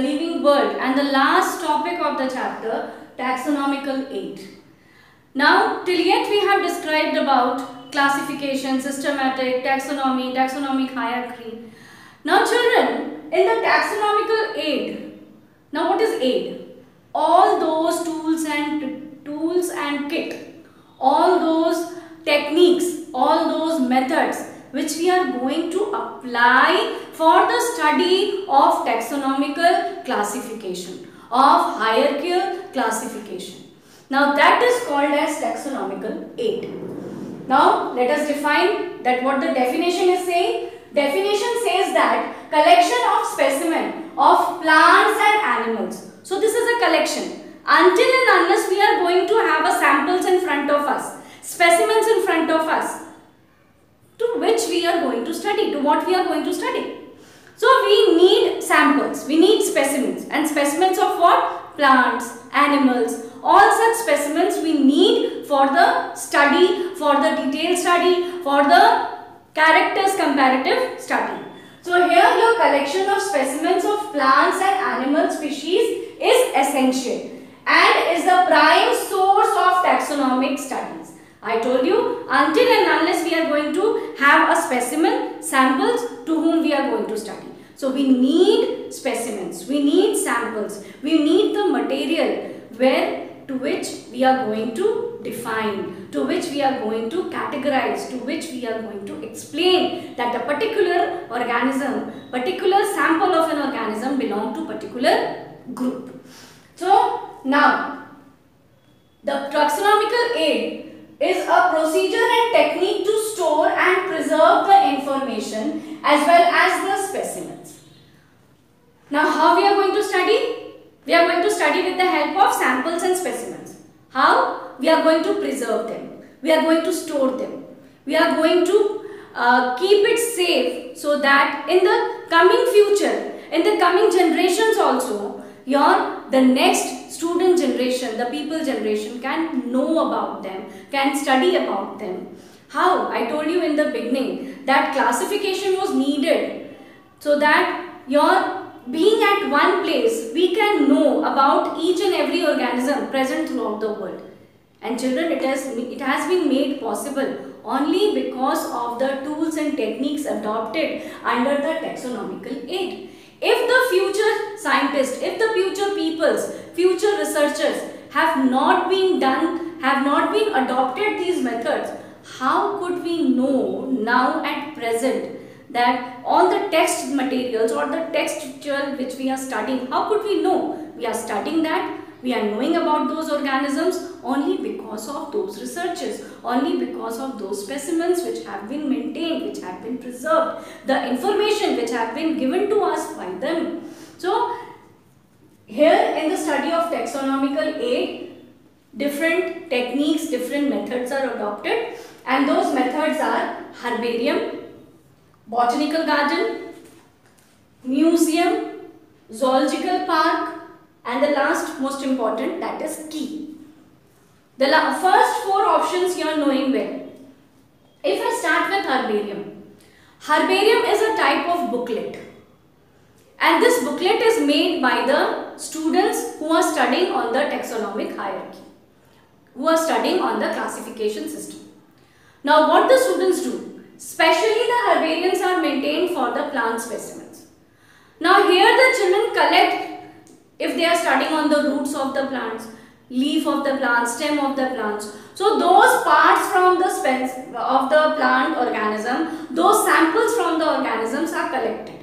living world, and the last topic of the chapter, taxonomical aid. Now, till yet we have described about classification, systematic, taxonomy, taxonomic hierarchy. Now children, in the taxonomical aid, now what is aid? All those tools and kit, all those techniques, all those methods which we are going to apply for the study of taxonomical classification, of hierarchical classification. Now that is called as taxonomical aid. Now let us define that what the definition is saying. Definition says that collection of specimen of plants and animals. So this is a collection. Until and unless we are going to have a samples in front of us, specimens in front of us, to which we are going to study, to what we are going to study. So we need samples, we need specimens, and specimens of what? Plants, animals, all such specimens we need for the study, for the detailed study, for the characters comparative study. So here your collection of specimens of plants and animal species is essential and is the prime source of taxonomic studies. I told you, until and unless we are going to have a specimen, samples to whom we are going to study. So we need specimens, we need samples, we need the material to which we are going to define, to which we are going to categorize, to which we are going to explain that a particular organism, particular sample of an organism belong to particular group. So now the taxonomical aid is a procedure and technique to store and preserve the information as well as the specimens. Now how we are going to study? We are going to study with the help of samples and specimens. How? We are going to preserve them. We are going to store them. We are going to keep it safe so that in the coming future, in the coming generations also, the next student generation, the people generation can know about them, can study about them. How? I told you in the beginning that classification was needed so that being at one place, we can know about each and every organism present throughout the world. And children, it has been made possible only because of the tools and techniques adopted under the taxonomical aid. If the future scientists, if the future peoples, future researchers have not been adopted these methods, how could we know now at present that all the text materials or the textual which we are studying, how could we know? We are studying that, we are knowing about those organisms only because of those researches, only because of those specimens which have been maintained, which have been preserved, the information which have been given to us by them. So here in the study of taxonomical aid, different techniques, different methods are adopted, and those methods are herbarium, botanical garden, museum, zoological park, and the last most important, that is key. The first four options you are knowing well. If I start with herbarium, herbarium is a type of booklet, and this booklet is made by the students who are studying on the taxonomic hierarchy, who are studying on the classification system. Now what the students do? Especially the herbariums are maintained for the plant specimens. Now here the children collect, if they are studying on the roots of the plants, leaf of the plant, stem of the plants. So those parts from the plant organism, those samples from the organisms are collected.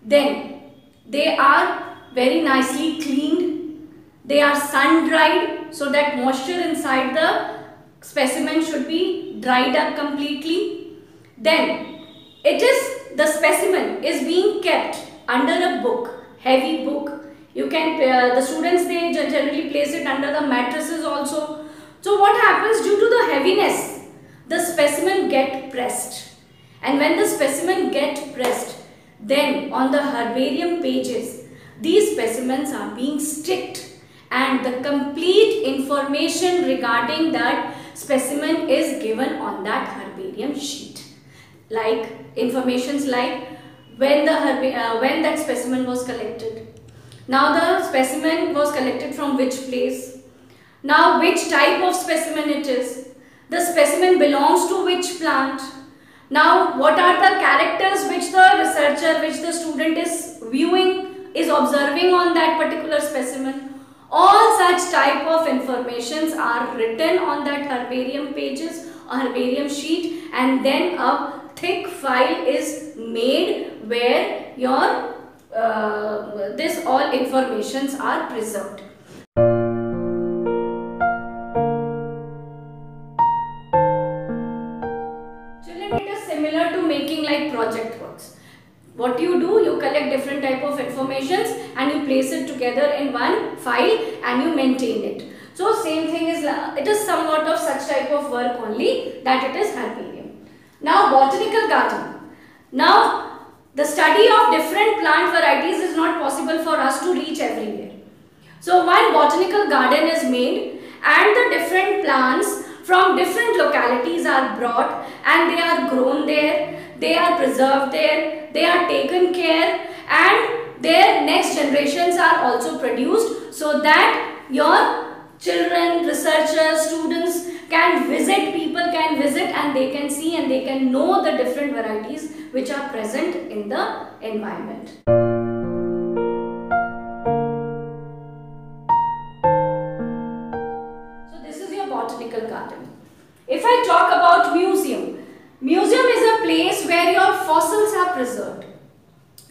Then they are very nicely cleaned. They are sun dried so that moisture inside the specimen should be dried up completely. Then the specimen is being kept under a book, heavy book. You can, the students, they generally place it under the mattresses also. So what happens, due to the heaviness, the specimen get pressed. And when the specimen get pressed, then on the herbarium pages, these specimens are being sticked and the complete information regarding that specimen is given on that herbarium sheet. Like informations like when that specimen was collected, Now the specimen was collected from which place. Now which type of specimen it is. The specimen belongs to which plant. Now what are the characters which the researcher, which the student is viewing, is observing on that particular specimen. All such type of informations are written on that herbarium pages or herbarium sheet, and then a thick file is made where your this all informations are preserved. Children, it is similar to making like project works. What you do, you collect different type of informations and you place it together in one file and you maintain it. So same thing is, it is somewhat of such type of work only, that it is herbarium. Now botanical garden. Now the study of different plant varieties is not possible for us to reach everywhere. So one botanical garden is made and the different plants from different localities are brought and they are grown there, they are preserved there, they are taken care, and their next generations are also produced, so that your children, researchers, students can visit, people can visit, and they can see and they can know the different varieties which are present in the environment. So this is your botanical garden. If I talk about museum, museum is a place where your fossils are preserved.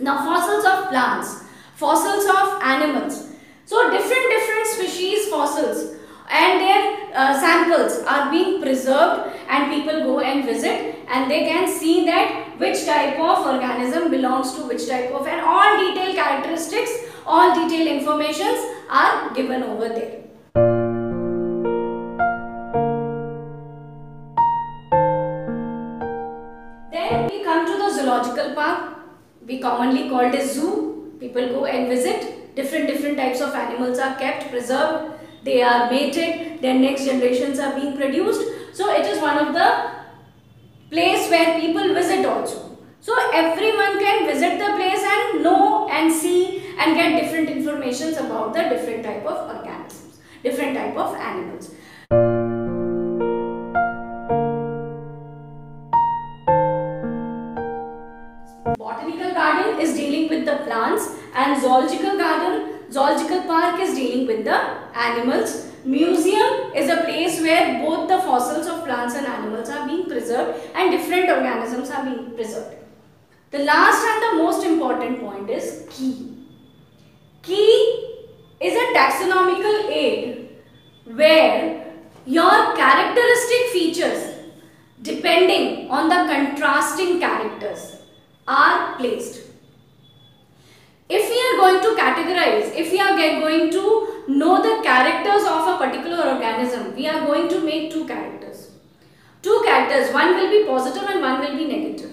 Now fossils of plants, fossils of animals. So different species fossils and their samples are being preserved, and people go and visit and they can see that which type of organism belongs to which type of, and all detailed characteristics, all detailed informations are given over there. Then we come to the zoological park, we commonly called as zoo. People go and visit, different types of animals are kept, preserved, they are mated, their next generations are being produced. So it is one of the place where people visit also. So everyone can visit the place and know and see and get different informations about the different type of organisms, different type of animals. Botanical garden is dealing with the plants, and zoological garden, zoological park is dealing with the animals. Museum is a place where both the fossils of plants and animals are being preserved and different organisms are being preserved. The last and the most important point is key. Key is a taxonomical aid where your characteristic features depending on the contrasting characters are placed. If we are going to categorize, if we are going to know the characters of a particular organism, we are going to make two characters. Two characters, one will be positive and one will be negative.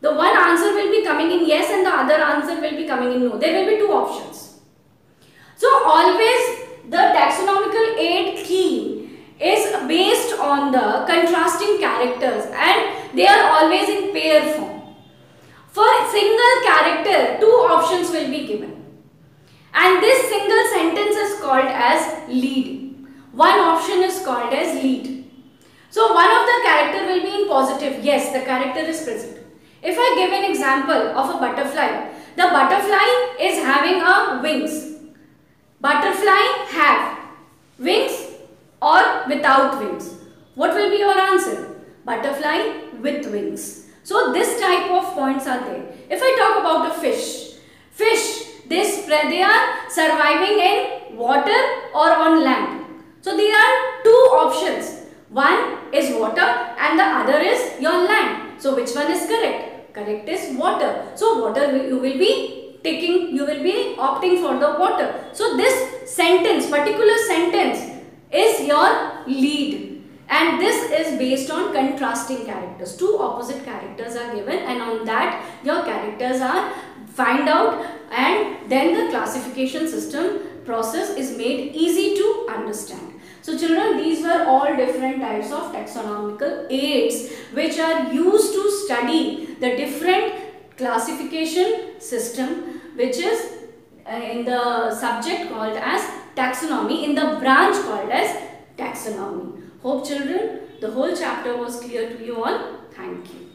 The one answer will be coming in yes and the other answer will be coming in no. There will be two options. So always the taxonomical aid key is based on the contrasting characters and they are always in pair form. For a single character, two options will be given. And this single sentence is called as lead. One option is called as lead. So one of the character will be in positive. Yes, the character is present. If I give an example of a butterfly, the butterfly is having a wings. Butterfly have wings or without wings. What will be your answer? Butterfly with wings. So this type of points are there. If I talk about a fish, they are surviving in water or on land. So there are two options. One is water and the other is your land. So which one is correct? Correct is water. So water you will be taking, you will be opting for the water. So this sentence, particular sentence is your lead. And this is based on contrasting characters. Two opposite characters are given and on that your characters are find out, and then the classification system process is made easy to understand. So children, these were all different types of taxonomical aids which are used to study the different classification system which is in the subject called as taxonomy, in the branch called as taxonomy. Hope children, the whole chapter was clear to you all. Thank you.